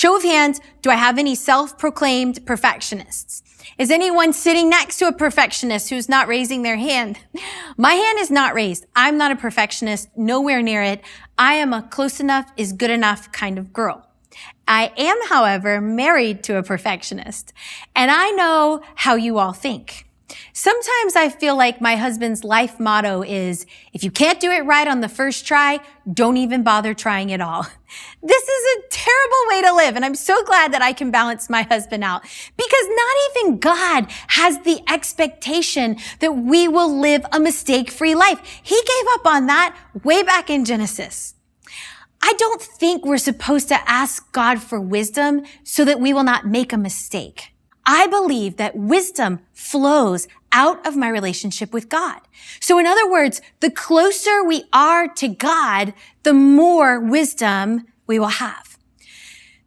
Show of hands, do I have any self-proclaimed perfectionists? Is anyone sitting next to a perfectionist who's not raising their hand? My hand is not raised. I'm not a perfectionist, nowhere near it. I am a close enough is good enough kind of girl. I am, however, married to a perfectionist, and I know how you all think. Sometimes I feel like my husband's life motto is, if you can't do it right on the first try, don't even bother trying at all. This is a terrible way to live, and I'm so glad that I can balance my husband out, because not even God has the expectation that we will live a mistake-free life. He gave up on that way back in Genesis. I don't think we're supposed to ask God for wisdom so that we will not make a mistake. I believe that wisdom flows out of my relationship with God. So in other words, the closer we are to God, the more wisdom we will have.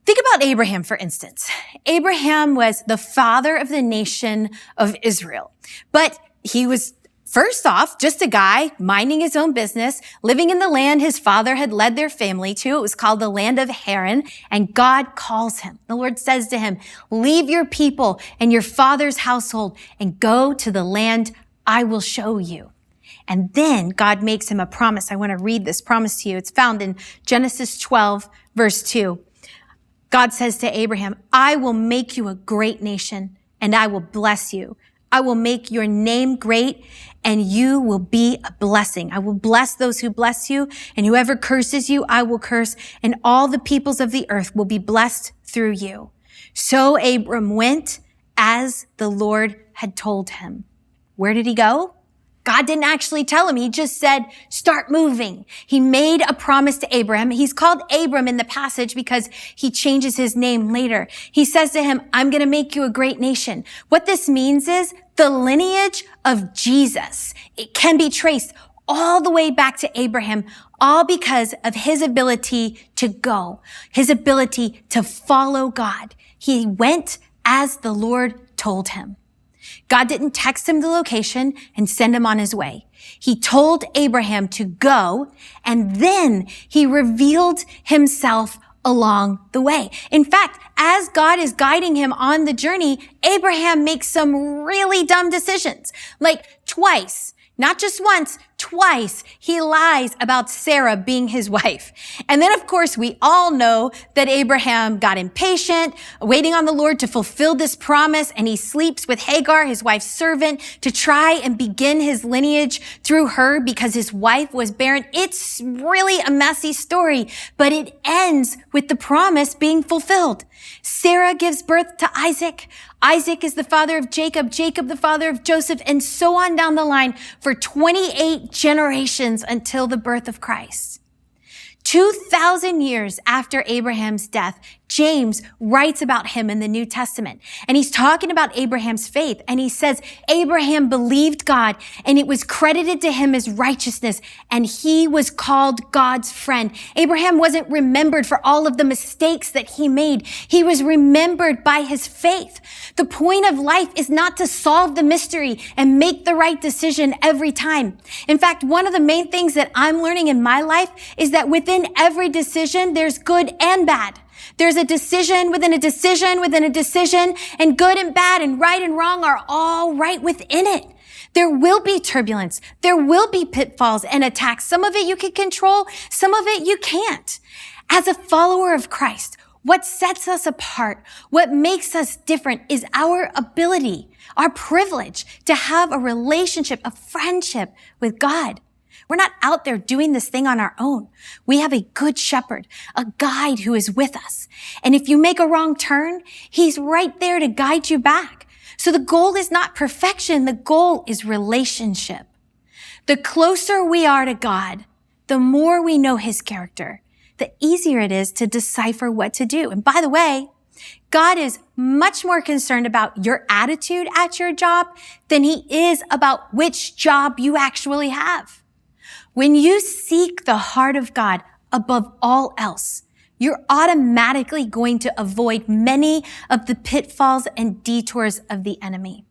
Think about Abraham, for instance. Abraham was the father of the nation of Israel, but he was first off, just a guy minding his own business, living in the land his father had led their family to. It was called the land of Haran, and God calls him. The Lord says to him, leave your people and your father's household and go to the land I will show you. And then God makes him a promise. I want to read this promise to you. It's found in Genesis 12, verse 2. God says to Abraham, I will make you a great nation, and I will bless you. I will make your name great, and you will be a blessing. I will bless those who bless you, and whoever curses you, I will curse, and all the peoples of the earth will be blessed through you. So Abram went as the Lord had told him. Where did he go? God didn't actually tell him. He just said, start moving. He made a promise to Abraham. He's called Abram in the passage because he changes his name later. He says to him, I'm going to make you a great nation. What this means is the lineage of Jesus. It can be traced all the way back to Abraham, all because of his ability to go, his ability to follow God. He went as the Lord told him. God didn't text him the location and send him on his way. He told Abraham to go, and then he revealed himself along the way. In fact, as God is guiding him on the journey, Abraham makes some really dumb decisions. Like twice, not just once, twice, he lies about Sarah being his wife. And then, of course, we all know that Abraham got impatient, waiting on the Lord to fulfill this promise, and he sleeps with Hagar, his wife's servant, to try and begin his lineage through her because his wife was barren. It's really a messy story, but it ends with the promise being fulfilled. Sarah gives birth to Isaac. Isaac is the father of Jacob, Jacob the father of Joseph, and so on down the line for 28 generations until the birth of Christ. 2,000 years after Abraham's death, James writes about him in the New Testament. And he's talking about Abraham's faith. And he says, Abraham believed God, and it was credited to him as righteousness, and he was called God's friend. Abraham wasn't remembered for all of the mistakes that he made. He was remembered by his faith. The point of life is not to solve the mystery and make the right decision every time. In fact, one of the main things that I'm learning in my life is that within every decision, there's good and bad. There's a decision within a decision within a decision, and good and bad and right and wrong are all right within it. There will be turbulence. There will be pitfalls and attacks. Some of it you can control, some of it you can't. As a follower of Christ, what sets us apart, what makes us different is our ability, our privilege to have a relationship, a friendship with God. We're not out there doing this thing on our own. We have a good shepherd, a guide who is with us. And if you make a wrong turn, he's right there to guide you back. So the goal is not perfection. The goal is relationship. The closer we are to God, the more we know his character, the easier it is to decipher what to do. And by the way, God is much more concerned about your attitude at your job than he is about which job you actually have. When you seek the heart of God above all else, you're automatically going to avoid many of the pitfalls and detours of the enemy.